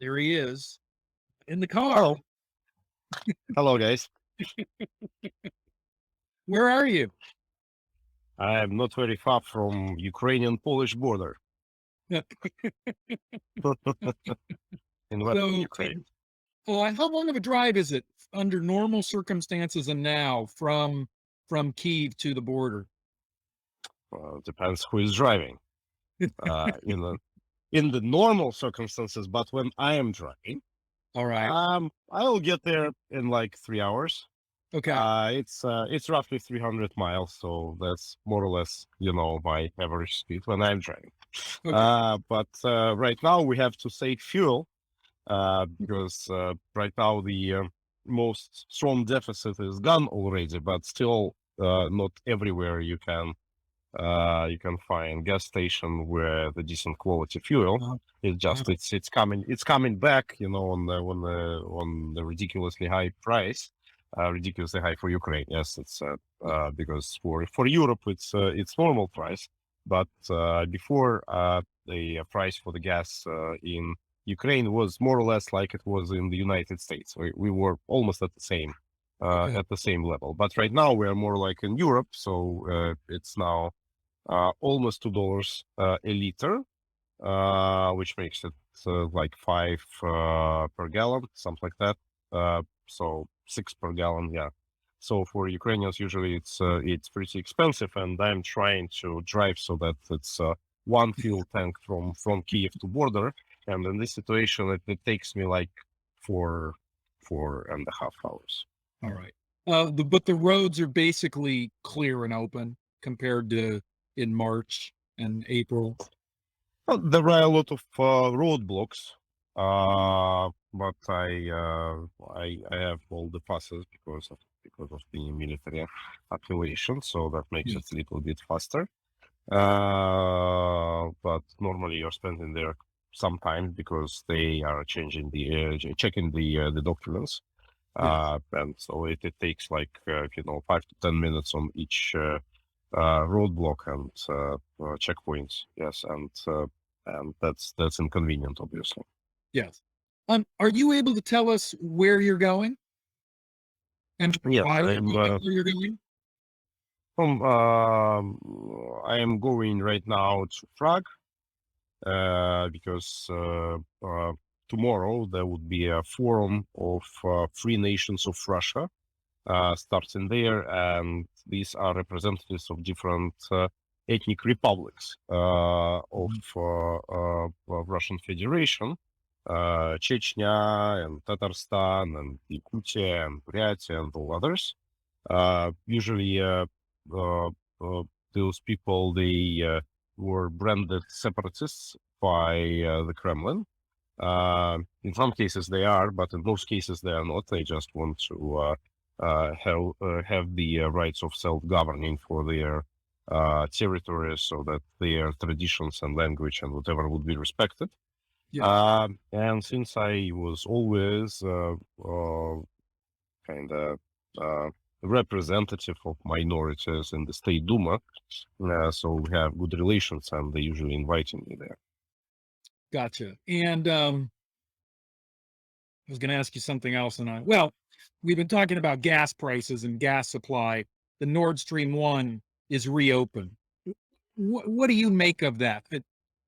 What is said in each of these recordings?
There he is in the car. Hello. Hello, guys. Where are you? I'm not very far from Ukrainian-Polish border in Western So, Ukraine. how long of a drive is it under normal circumstances and now from Kyiv to the border? Depends who is driving. Uh, in the in the normal circumstances, but when I am driving, All right. I'll get there in like 3 hours. Okay. It's roughly 300 miles, so that's more or less my average speed when I'm driving. Okay. But right now we have to save fuel because right now the most strong deficit is gone already, but still not everywhere you can find gas station with a decent quality fuel. Uh, It's uh, just it's coming back, on the ridiculously high price, ridiculously high for Ukraine. Yes, it's because for Europe it's normal price, but before the price for the gas in Ukraine was more or less like it was in the United States. We were almost okay. at the same level. But right now we are more like in Europe, so it's now almost $2 a liter, which makes it like 5 per gallon, something like that. So 6 per gallon, yeah. So for Ukrainians, usually it's pretty expensive, and I'm trying to drive so that it's one fuel tank from Kiev to border, and in this situation, it takes me like four and a half hours. All right. But the roads are basically clear and open compared to in March and April. Well, there are a lot of roadblocks, but I have all the passes because of the military affiliation, so that makes it Yes. a little bit faster. But normally you're spending there some time because they are checking the documents, Yes. and so it takes like 5 to 10 minutes on each roadblock and checkpoints. Yes, and that's inconvenient, obviously. Yes. Are you able to tell us where you're going and Yes, why you're going where you're going? from, I am going right now to Prague because tomorrow there would be a forum of free nations of Russia starting there, and these are representatives of different ethnic republics of Russian Federation, Chechnya and Tatarstan and Yakutia and Buryatia and all others. Usually, uh, those people were branded separatists by the Kremlin. In some cases they are, but in most cases they are not. They just want to have the rights of self-governing for their territories, so that their traditions and language and whatever would be respected. Yes. And since I was always kind of representative of minorities in the State Duma, so we have good relations, and they usually inviting me there. Gotcha. And I was going to ask you something else, well, we've been talking about gas prices and gas supply. The Nord Stream 1 is reopened. What do you make of that?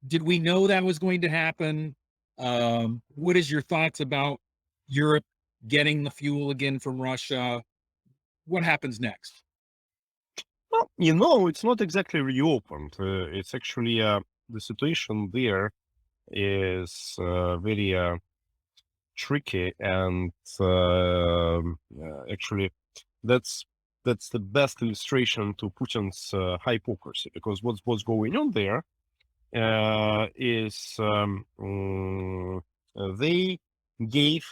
Did we know that was going to happen? What is your thoughts about Europe getting the fuel again from Russia? What happens next? Well, it's not exactly reopened. It's actually the situation there is very tricky, and actually, that's that's the best illustration to Putin's hypocrisy. Because what's going on there is they gave,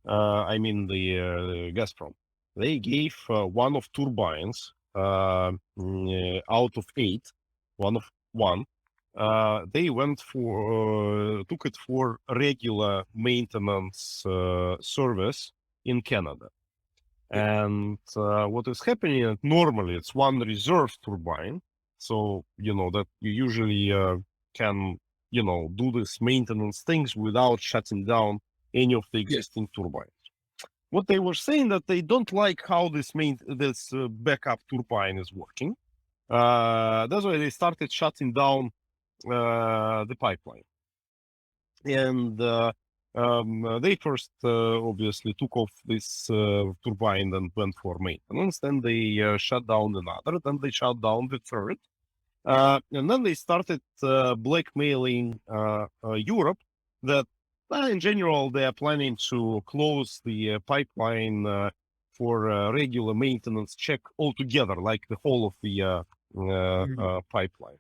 I mean the Gazprom, they gave one of turbines out of 8, one. They took it for regular maintenance service in Canada. And what is happening, normally it's one reserve turbine. So, that you usually can do this maintenance things without shutting down any of the existing turbines. What they were saying that they don't like how this backup turbine is working. That's why they started shutting down the pipeline. And they first obviously took off this turbine and went for maintenance. Then they shut down another. Then they shut down the third. And then they started blackmailing Europe that in general they are planning to close the pipeline for regular maintenance check altogether, like the whole of the pipeline.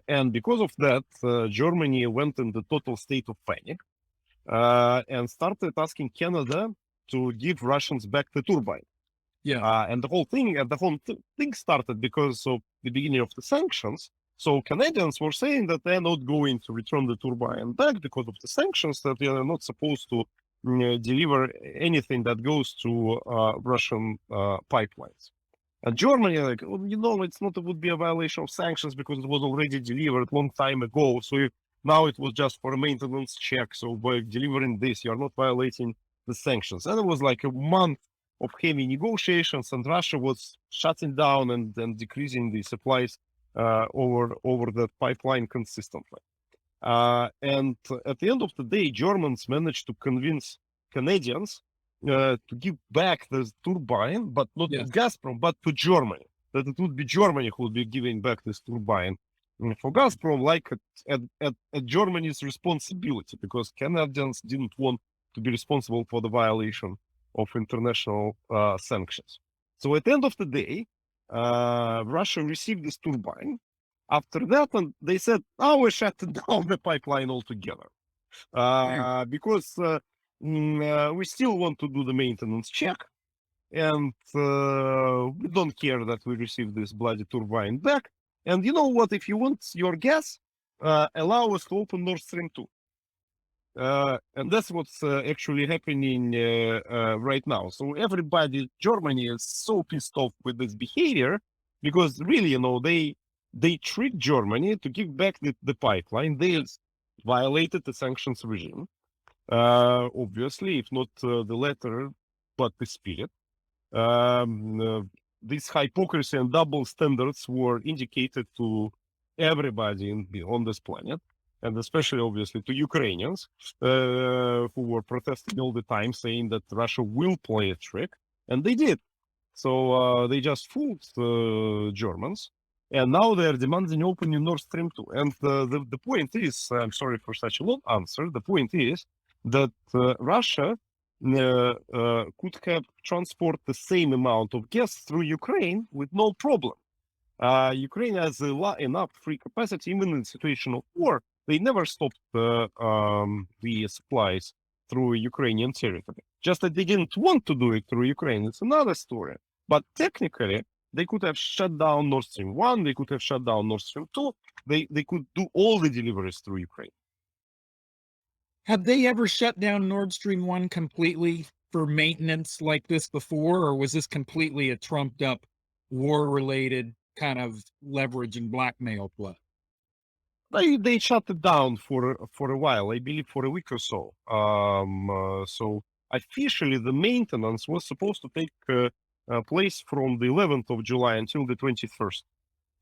And because of that, Germany went in the total state of panic and started asking Canada to give Russians back the turbine. Yeah. And the whole thing started because of the beginning of the sanctions. So Canadians were saying that they're not going to return the turbine back because of the sanctions, that they are not supposed to deliver anything that goes to Russian pipelines. And Germany, like, it's not, it would be a violation of sanctions because it was already delivered long time ago. So now it was just for a maintenance check. So by delivering this, you're not violating the sanctions. And it was like a month of heavy negotiations, and Russia was shutting down and decreasing the supplies over the pipeline consistently. And at the end of the day, Germans managed to convince Canadians to give back the turbine, but not to Gazprom, but to Germany. That it would be Germany who would be giving back this turbine for Gazprom, like at Germany's responsibility, because Canadians didn't want to be responsible for the violation of international sanctions. So at the end of the day, Russia received this turbine. After that, and they said, we're shutting down the pipeline altogether. Because we still want to do the maintenance check, and we don't care that we received this bloody turbine back. And you know what? If you want your gas, allow us to open Nord Stream 2. And that's what's actually happening right now. So everybody, Germany is so pissed off with this behavior because really, they tricked Germany to give back the pipeline. They violated the sanctions regime, obviously, if not the letter, but the spirit. This hypocrisy and double standards were indicated to everybody on this planet, and especially, obviously, to Ukrainians who were protesting all the time, saying that Russia will play a trick, and they did. So they just fooled Germans, and now they're demanding opening Nord Stream 2. And the point is, I'm sorry for such a long answer, the point is that Russia could have transport the same amount of gas through Ukraine with no problem. Ukraine has enough free capacity, even in the situation of war. They never stopped the supplies through Ukrainian territory. Just that they didn't want to do it through Ukraine. It's another story. But technically, they could have shut down Nord Stream 1. They could have shut down Nord Stream 2. They could do all the deliveries through Ukraine. Have they ever shut down Nord Stream 1 completely for maintenance like this before, or was this completely a trumped up war-related kind of leverage and blackmail play? They shut it down for a while, I believe for a week or so. So officially the maintenance was supposed to take place from the 11th of July until the 21st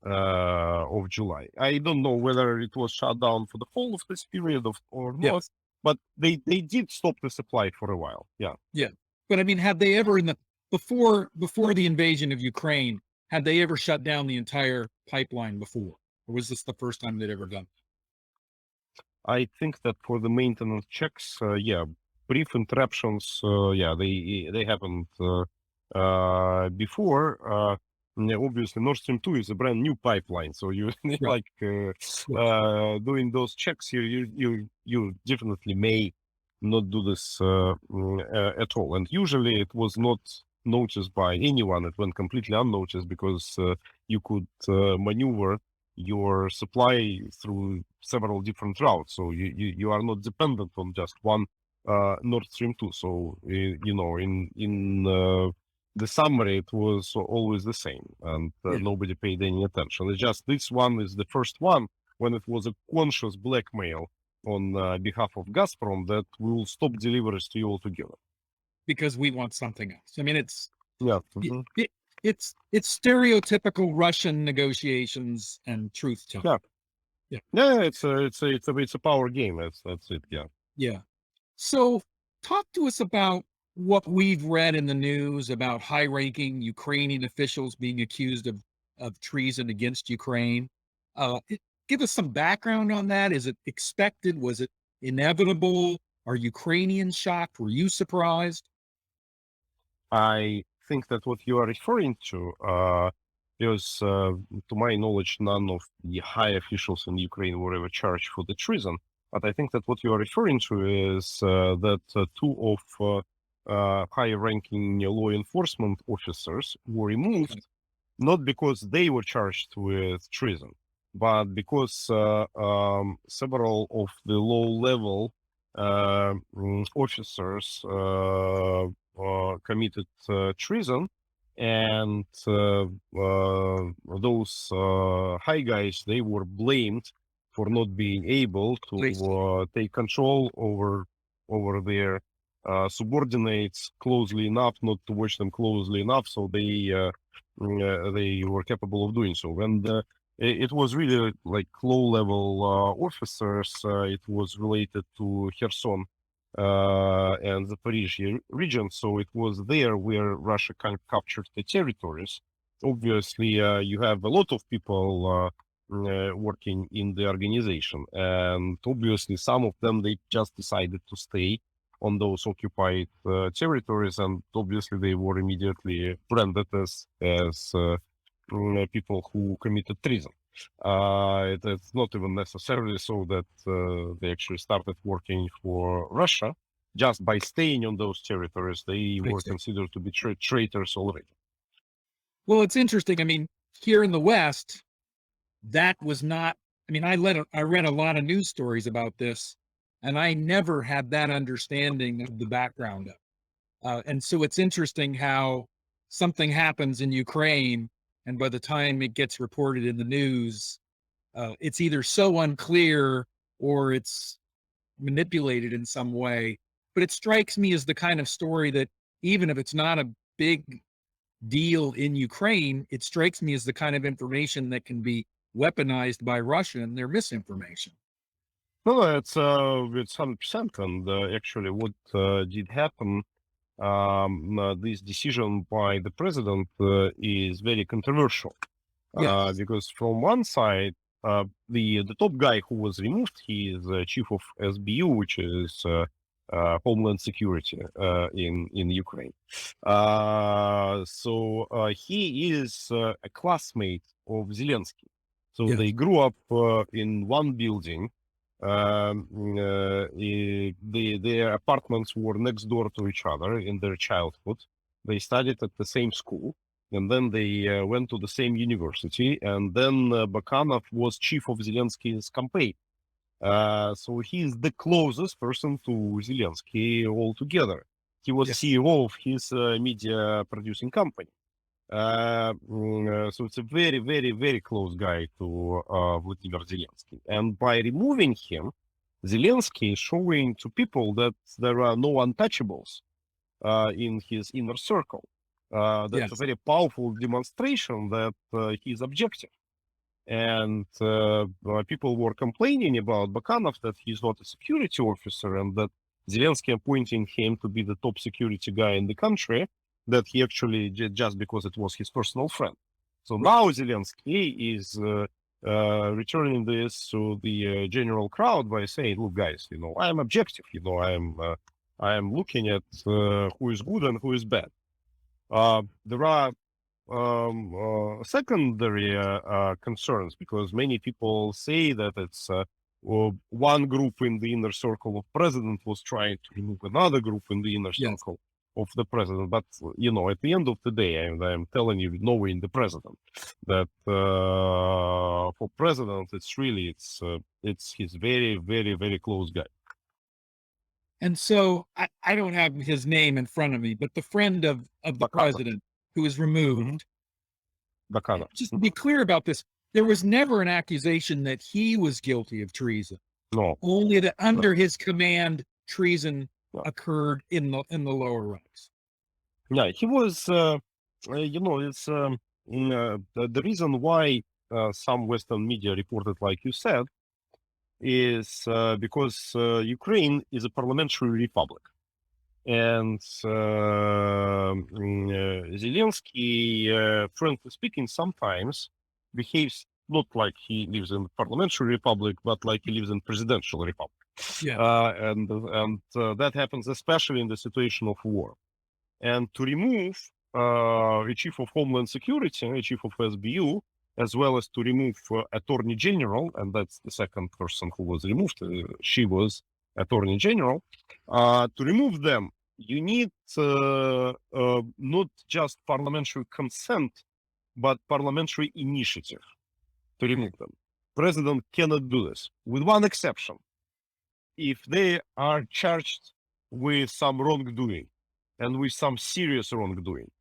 of July. I don't know whether it was shut down for the whole of this period or not, but they did stop the supply for a while. Yeah. But I mean, have they ever before the invasion of Ukraine, had they ever shut down the entire pipeline before? Or was this the first time they'd ever done? I think that for the maintenance checks, brief interruptions, they happened before. Obviously, Nord Stream 2 is a brand new pipeline, so you like doing those checks. You definitely may not do this at all, and usually it was not noticed by anyone. It went completely unnoticed because you could maneuver your supply through several different routes, so you are not dependent on just one Nord Stream 2. So in the summary it was always the same, and nobody paid any attention. It's just this one is the first one when it was a conscious blackmail on behalf of Gazprom that we will stop deliveries to you altogether. Because we want something else. I mean, Yeah. it's stereotypical Russian negotiations and truth telling. Yeah. Yeah. Yeah, it's a power game. That's it. Yeah. Yeah. So talk to us about what we've read in the news about high-ranking Ukrainian officials being accused of treason against Ukraine. Give us some background on that. Is it expected? Was it inevitable? Are Ukrainians shocked? Were you surprised? I think that what you are referring to, because to my knowledge, none of the high officials in Ukraine were ever charged for the treason. But I think that what you are referring to is that two of high-ranking law enforcement officers were removed, not because they were charged with treason, but because several of the low-level officers committed treason, and those high guys, they were blamed for not being able to take control over their subordinates closely enough, not to watch them closely enough, so they were capable of doing so. And it was really like low-level officers. It was related to Kherson and the Zaporizhzhia region. So it was there where Russia kind of captured the territories. Obviously, you have a lot of people working in the organization, and obviously some of them, they just decided to stay on those occupied territories, and obviously they were immediately branded as people who committed treason. It's not even necessarily so that they actually started working for Russia. Just by staying on those territories, they were considered to be traitors already. Well, it's interesting. I mean, here in the West, that was not, I mean, I read a lot of news stories about this, and I never had that understanding of the background of. And so it's interesting how something happens in Ukraine, and by the time it gets reported in the news, it's either so unclear or it's manipulated in some way. But it strikes me as the kind of story that, even if it's not a big deal in Ukraine, it strikes me as the kind of information that can be weaponized by Russia and their misinformation. No, it's 100%. And actually, what did happen? This decision by the president is very controversial. Yes. Because from one side, the top guy who was removed, he is chief of SBU, which is Homeland Security in Ukraine. So he is a classmate of Zelensky. So Yes. they grew up in one building. Their apartments were next door to each other in their childhood. They studied at the same school, and then they went to the same university. And then Bakanov was chief of Zelensky's campaign. So he is the closest person to Zelensky altogether. He was CEO of his media producing company. So it's a very, very, very close guy to Vladimir Zelensky. And by removing him, Zelensky is showing to people that there are no untouchables in his inner circle. That's a very powerful demonstration that he is objective. And people were complaining about Bakanov that he's not a security officer, and that Zelensky appointing him to be the top security guy in the country, that he actually did just because it was his personal friend. So now Zelensky is returning this to the general crowd by saying, look, guys, I am objective. I am looking at who is good and who is bad. There are secondary concerns, because many people say that it's one group in the inner circle of president was trying to remove another group in the inner circle of the president. But at the end of the day, I'm telling you, knowing the president, that for president, it's his very, very, very close guy. And so I don't have his name in front of me, but the friend of the president who was removed. Bakanov. Just to be clear about this, there was never an accusation that he was guilty of treason, No, only that under his command, treason no. occurred in the lower ranks. Yeah, he was, it's the reason why some Western media reported, like you said, is because Ukraine is a parliamentary republic. And Zelensky, frankly speaking, sometimes behaves not like he lives in a parliamentary republic, but like he lives in presidential republic. Yeah. And that happens especially in the situation of war. And to remove a chief of Homeland Security, a chief of SBU, as well as to remove Attorney General, and that's the second person who was removed. She was Attorney General. To remove them, you need not just parliamentary consent, but parliamentary initiative to remove them. President cannot do this, with one exception. If they are charged with some wrongdoing and with some serious wrongdoing.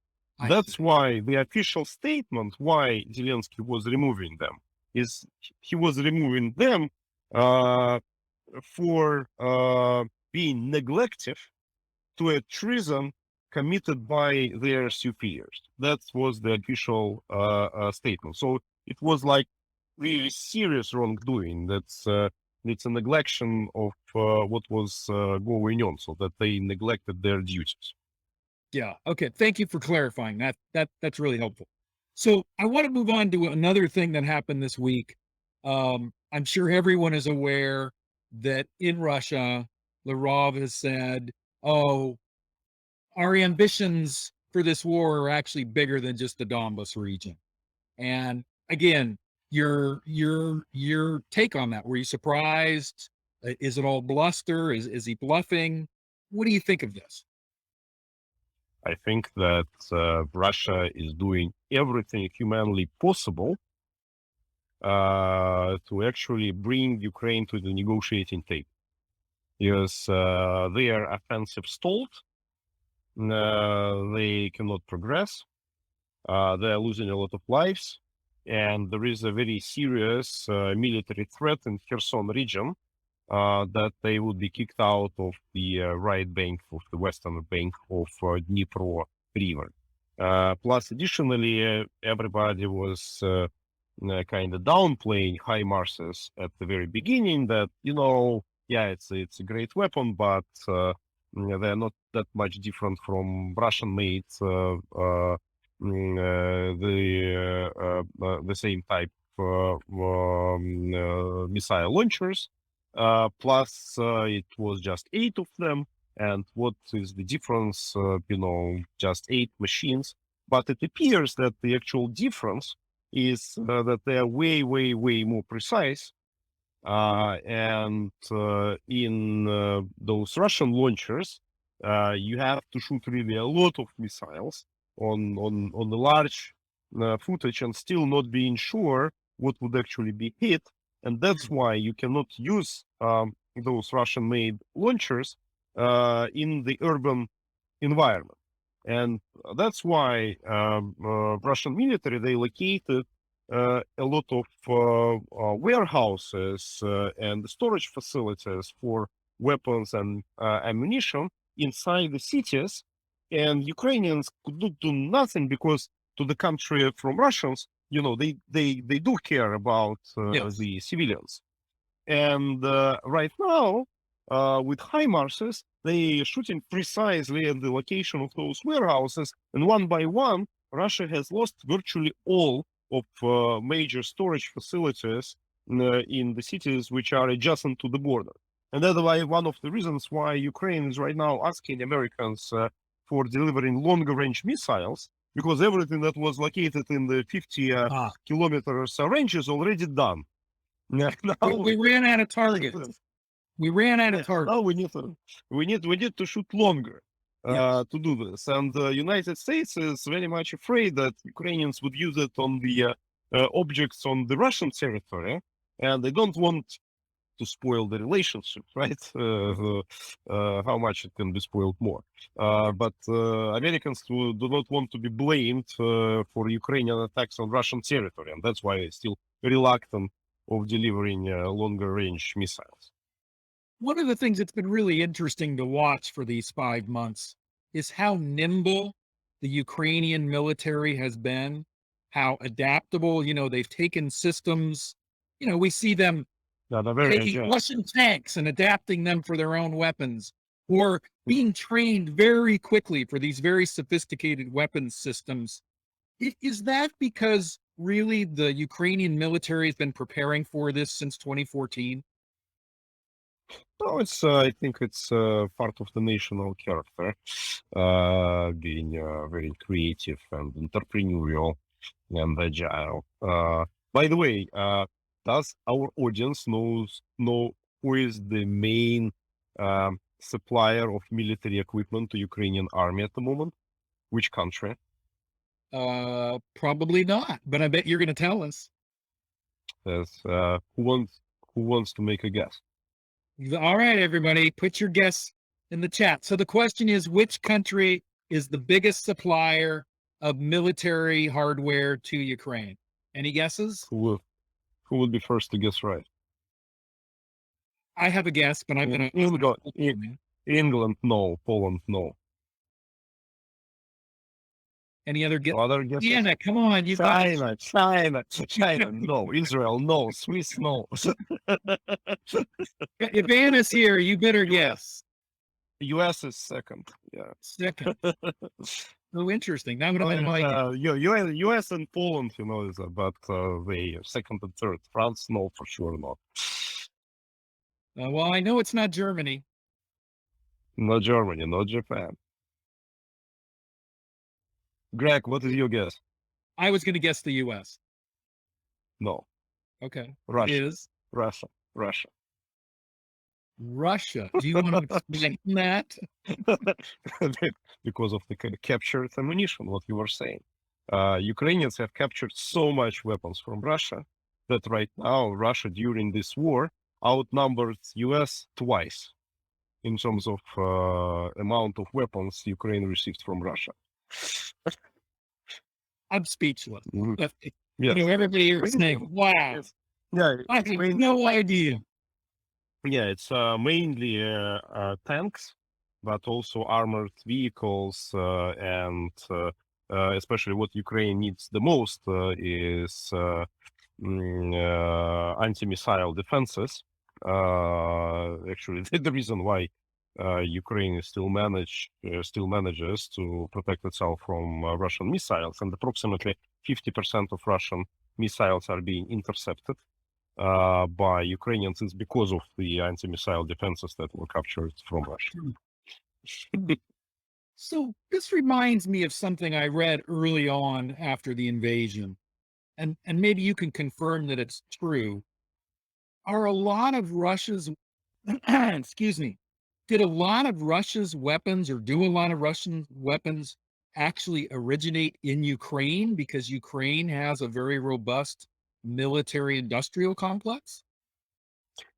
That's why the official statement why Zelensky was removing them is he was removing them for being neglective to a treason committed by their superiors. That was the official statement. So it was like really serious wrongdoing. That's it's a neglection of what was going on, so that they neglected their duties. Yeah. Okay. Thank you for clarifying that. That's really helpful. So I want to move on to another thing that happened this week. I'm sure everyone is aware that in Russia, Lavrov has said, "Oh, our ambitions for this war are actually bigger than just the Donbas region." And again, your take on that? Were you surprised? Is it all bluster? Is he bluffing? What do you think of this? I think that Russia is doing everything humanly possible to actually bring Ukraine to the negotiating table. Because their offensive stalled, they cannot progress, they are losing a lot of lives, and there is a very serious military threat in Kherson region that they would be kicked out of the right bank of the western bank of Dnipro River. Plus, additionally, everybody was kind of downplaying HIMARSes at the very beginning. That yeah, it's a great weapon, but they're not that much different from Russian-made the same type missile launchers. Plus, it was just 8 of them. And what is the difference? Just 8 machines. But it appears that the actual difference is that they are way, way, way more precise. And in those Russian launchers, you have to shoot really a lot of missiles on the large footage and still not being sure what would actually be hit. And that's why you cannot use those Russian-made launchers in the urban environment. And that's why Russian military, they located a lot of warehouses and storage facilities for weapons and ammunition inside the cities. And Ukrainians could do nothing because to the country from Russians, they do care about Yes. the civilians. And right now, with HIMARSes, they shooting precisely at the location of those warehouses. And one by one, Russia has lost virtually all of major storage facilities in the cities which are adjacent to the border. And that's why one of the reasons why Ukraine is right now asking Americans for delivering longer range missiles, because everything that was located in the 50 kilometers range is already done. Now, we ran out of targets. We ran out of targets. now we need to shoot longer to do this. And the United States is very much afraid that Ukrainians would use it on the objects on the Russian territory, and they don't want to spoil the relationship, right? How much it can be spoiled more. But Americans do not want to be blamed for Ukrainian attacks on Russian territory, and that's why they're still reluctant of delivering longer range missiles. One of the things that's been really interesting to watch for these 5 months is how nimble the Ukrainian military has been, how adaptable, they've taken systems, we see them Yeah, they're very taking agile. Russian tanks and adapting them for their own weapons, or being trained very quickly for these very sophisticated weapons systems. Is that because really the Ukrainian military has been preparing for this since 2014? No, I think it's part of the national character, being very creative and entrepreneurial and agile. By the way, does our audience know who is the main supplier of military equipment to Ukrainian army at the moment? Which country? Probably not, but I bet you're going to tell us. Yes, who wants to make a guess? All right, everybody, put your guess in the chat. So the question is, which country is the biggest supplier of military hardware to Ukraine? Any guesses? Who will be first to guess right? I have a guess, but I'm going to. England, no. Poland, no. Any other guess? Other guesses? Vienna, come on. China, no. Israel, no. Swiss, no. If Anna's here, you better guess. US is second. Yeah. Second. Oh, interesting. Now I'm going to like US and Poland, but they second and third. France, no, for sure not. well, I know it's not Germany. Not Germany, not Japan. Greg, what is your guess? I was going to guess the U.S. No. Okay. Russia. Is Russia. Russia. Do you want to explain that? Because of the captured ammunition, what you were saying. Ukrainians have captured so much weapons from Russia that right now Russia during this war outnumbered US twice in terms of amount of weapons Ukraine received from Russia. I'm speechless. Mhm. Yes. Everybody here is saying, wow. Yes. Yeah, I have no idea. Yeah, it's mainly tanks, but also armored vehicles, and especially what Ukraine needs the most is anti-missile defenses. Actually, the reason why Ukraine still manages to protect itself from Russian missiles, and approximately 50% of Russian missiles are being intercepted by Ukrainians is because of the anti-missile defenses that were captured from Russia. So this reminds me of something I read early on after the invasion, and maybe you can confirm that it's true. Are a lot of Russia's, excuse me, did a lot of Russia's weapons, or do a lot of Russian weapons actually originate in Ukraine because Ukraine has a very robust military industrial complex?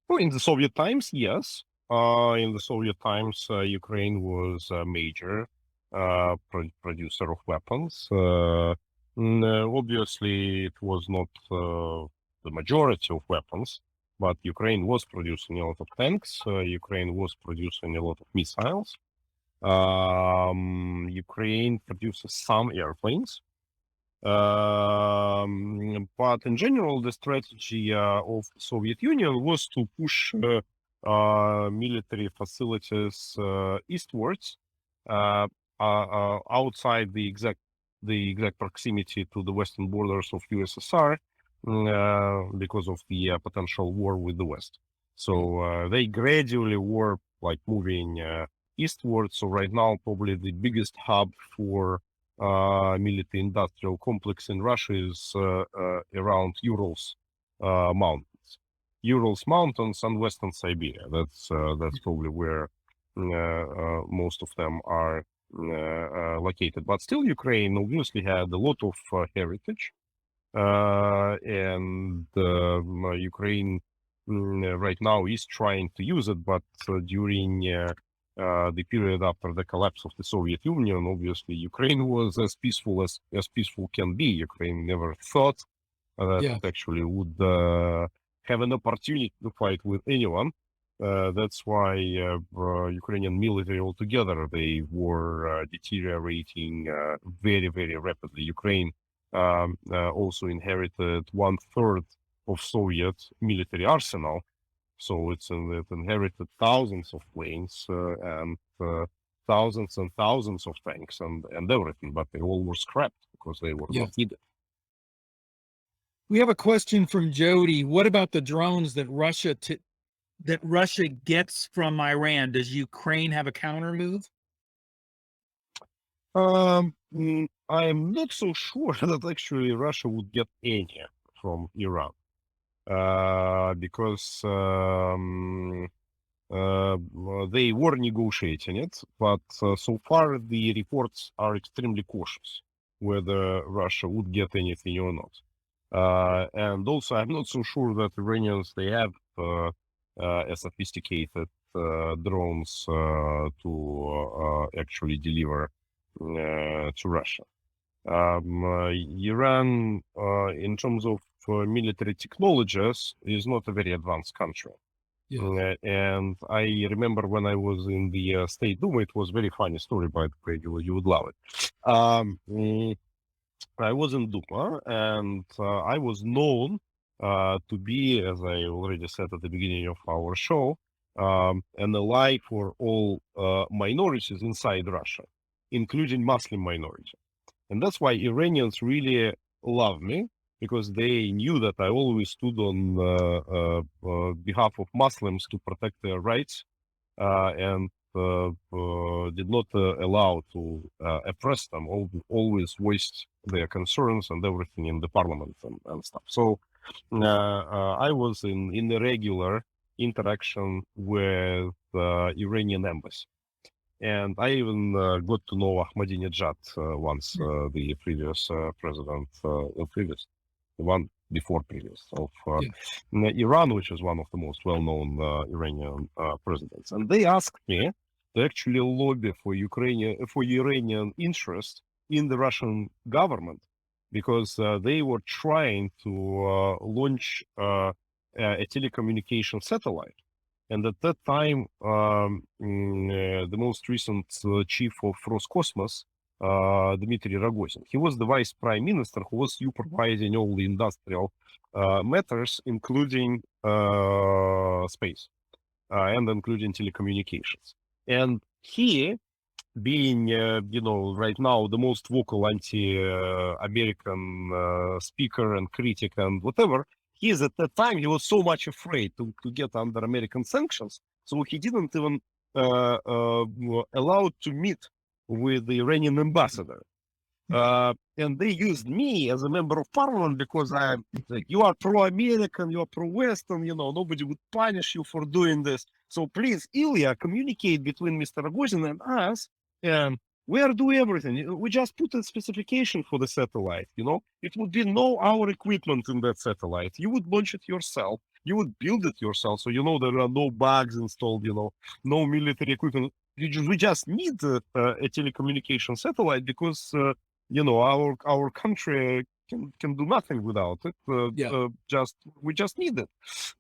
Well, in the Soviet times, yes. In the Soviet times, Ukraine was a major producer of weapons. Obviously, it was not the majority of weapons, but Ukraine was producing a lot of tanks. Ukraine was producing a lot of missiles. Ukraine produces some airplanes. But in general, the strategy of Soviet Union was to push military facilities eastwards, outside the exact proximity to the western borders of USSR, because of the potential war with the West. So they gradually were like moving eastwards. So right now, probably the biggest hub for military industrial complex in Russia is around Urals mountains. Urals mountains and Western Siberia. That's probably where most of them are located. But still, Ukraine obviously had a lot of heritage, and Ukraine right now is trying to use it, but during the period after the collapse of the Soviet Union, obviously Ukraine was as peaceful can be. Ukraine never thought that Yeah. it actually would have an opportunity to fight with anyone. That's why Ukrainian military altogether, they were deteriorating very, very rapidly. Ukraine also inherited 1/3 of Soviet military arsenal. So it inherited thousands of planes and thousands and thousands of tanks and everything, but they all were scrapped because they were Yeah. not needed. We have a question from Jody. What about the drones that Russia gets from Iran? Does Ukraine have a counter move? I'm not so sure that actually Russia would get any from Iran because they were negotiating it, but so far the reports are extremely cautious whether Russia would get anything or not. And also, I'm not so sure that Iranians they have a sophisticated drones to actually deliver to Russia. Iran, in terms of military technologies, is not a very advanced country. Yeah. And I remember when I was in the State Duma, it was a very funny story, by the way, you would love it. I was in Duma, and I was known to be, as I already said at the beginning of our show, an ally for all minorities inside Russia, including Muslim minority. And that's why Iranians really love me, because they knew that I always stood on behalf of Muslims to protect their rights and did not allow to oppress them, always voiced their concerns and everything in the parliament and stuff. So I was in a regular interaction with Iranian embassy. And I even got to know Ahmadinejad once, the previous president, the one before previous of Iran, which is one of the most well-known Iranian presidents. And they asked me to actually lobby for Iranian interest in the Russian government, because they were trying to launch a telecommunication satellite. And at that time, the most recent chief of Roscosmos, Dmitry Rogozin, he was the vice prime minister who was supervising all the industrial matters, including space and including telecommunications. And he, being, right now the most vocal anti-American speaker and critic and whatever, he is at that time, he was so much afraid to get under American sanctions. So he didn't even allow to meet with the Iranian ambassador. And they used me as a member of parliament because I'm like, you are pro-American, you are pro-Western, nobody would punish you for doing this. So please, Ilya, communicate between Mr. Rogozin and us. And we are doing everything. We just put a specification for the satellite, It would be no our equipment in that satellite. You would launch it yourself. You would build it yourself. So, there are no bugs installed, no military equipment. We just need a telecommunication satellite because our country can do nothing without it. We just need it,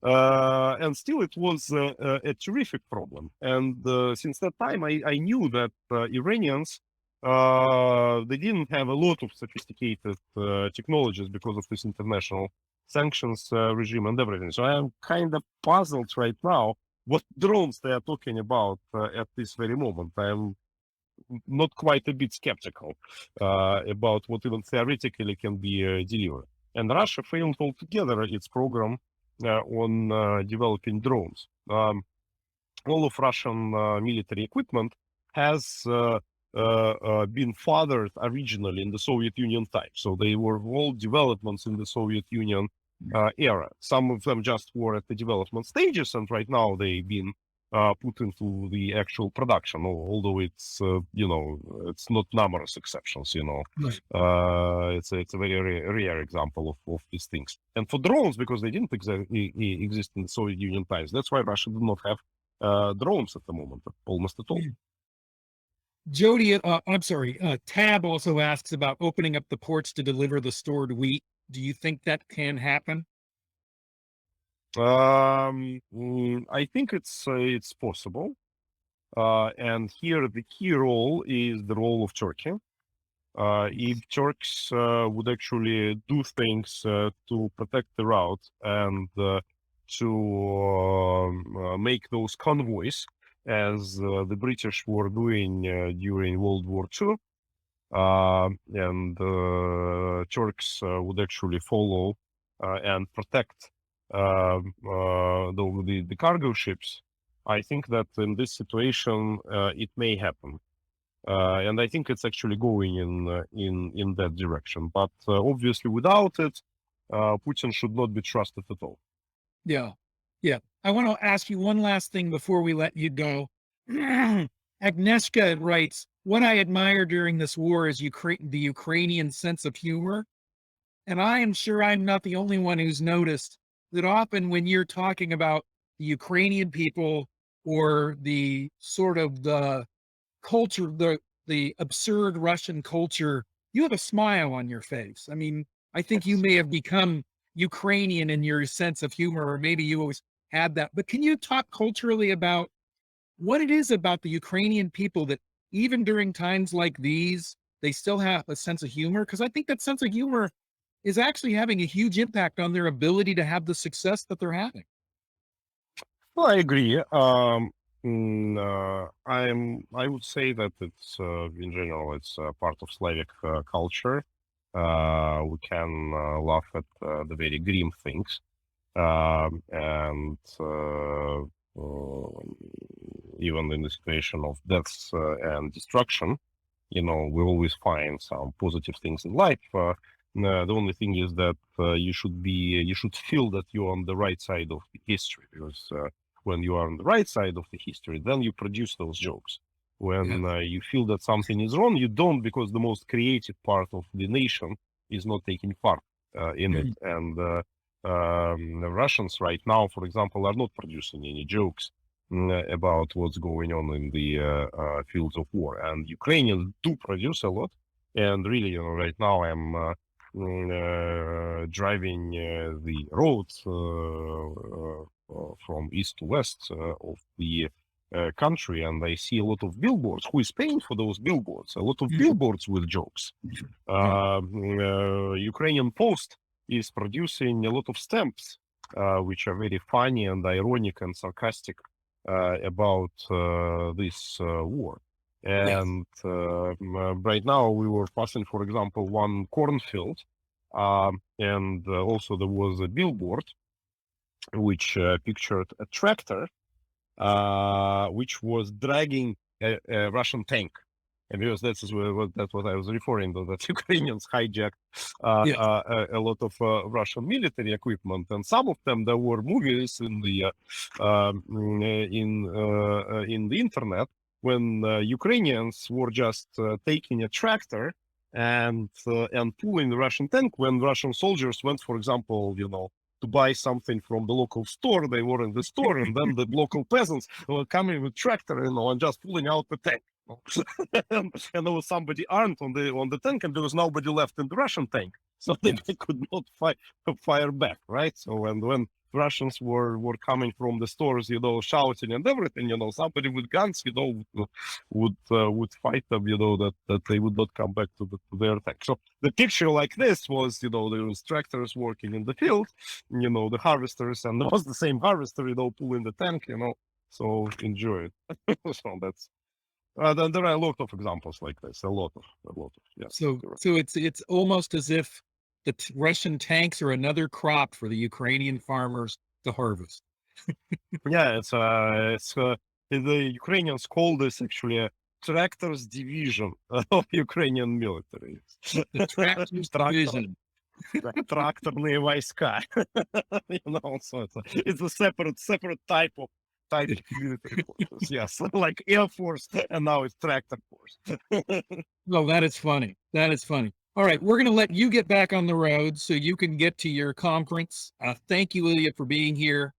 and still it was a terrific problem. And since that time, I knew that Iranians they didn't have a lot of sophisticated technologies because of this international sanctions regime and everything. So I am kind of puzzled right now what drones they are talking about at this very moment. I am not quite a bit skeptical about what even theoretically can be delivered. And Russia failed altogether its program on developing drones. All of Russian military equipment has been fathered originally in the Soviet Union time. So they were all developments in the Soviet Union era. Some of them just were at the development stages, and right now they've been put into the actual production, although it's it's not numerous exceptions. Right. It's a very rare example of these things. And for drones, because they didn't exist in the Soviet Union times, that's why Russia did not have drones at the moment, almost at all. Jody, I'm sorry, Tab also asks about opening up the ports to deliver the stored wheat. Do you think that can happen? I think it's possible. And here the key role is the role of Turkey. If Turks would actually do things to protect the route and to make those convoys, as the British were doing during World War II, and Turks would actually follow and protect the cargo ships, I think that in this situation it may happen. And I think it's actually going in that direction. But obviously, without it, Putin should not be trusted at all. Yeah. Yeah. I want to ask you one last thing before we let you go. Agnieszka writes, what I admire during this war is the Ukrainian sense of humor. And I am sure I'm not the only one who's noticed that often when you're talking about the Ukrainian people or the sort of the culture, the absurd Russian culture, you have a smile on your face. I mean, I think you may have become Ukrainian in your sense of humor, or maybe you always had that. But can you talk culturally about what it is about the Ukrainian people that even during times like these, they still have a sense of humor? Because I think that sense of humor is actually having a huge impact on their ability to have the success that they're having. Well, I agree. I would say that it's in general it's part of Slavic culture. We can laugh at the very grim things, and even in the situation of deaths and destruction, we always find some positive things in life. The only thing is that you should feel that you're on the right side of the history, because when you are on the right side of the history, then you produce those jokes. When you feel that something is wrong, you don't, because the most creative part of the nation is not taking part in it. And the Russians right now, for example, are not producing any jokes about what's going on in the fields of war. And Ukrainians do produce a lot. And really, right now I'm driving the roads from east to west of the country, and I see a lot of billboards. Who is paying for those billboards? A lot of billboards with jokes. Ukrainian Post is producing a lot of stamps, which are very funny and ironic and sarcastic about this war. And right now we were passing, for example, one cornfield, and also there was a billboard which pictured a tractor which was dragging a Russian tank. And because that's what I was referring to, that Ukrainians hijacked a lot of Russian military equipment, and some of them there were movies in the internet when Ukrainians were just taking a tractor and pulling the Russian tank when Russian soldiers went, for example, to buy something from the local store. They were in the store, and then the local peasants were coming with tractor, and just pulling out the tank. And there was somebody armed on the tank, and there was nobody left in the Russian tank, so they could not fire back, right? So when Russians were coming from the stores, shouting and everything, somebody with guns, would fight them, that they would not come back to their attack. So the picture like this was, there was tractors working in the field, the harvesters, and there was the same harvester, pulling the tank, so enjoy it. So that's. Then there are a lot of examples like this. A lot of, yeah. So it's almost as if the Russian tanks are another crop for the Ukrainian farmers to harvest. Yeah, it's the Ukrainians call this actually a tractors division of Ukrainian military. The tractors division. Тракторные войска. So it's a separate type tiny military forces. Yes, like Air Force, and now it's Tractor Force. Oh, that is funny. That is funny. All right, we're going to let you get back on the road so you can get to your conference. Thank you, Ilya, for being here.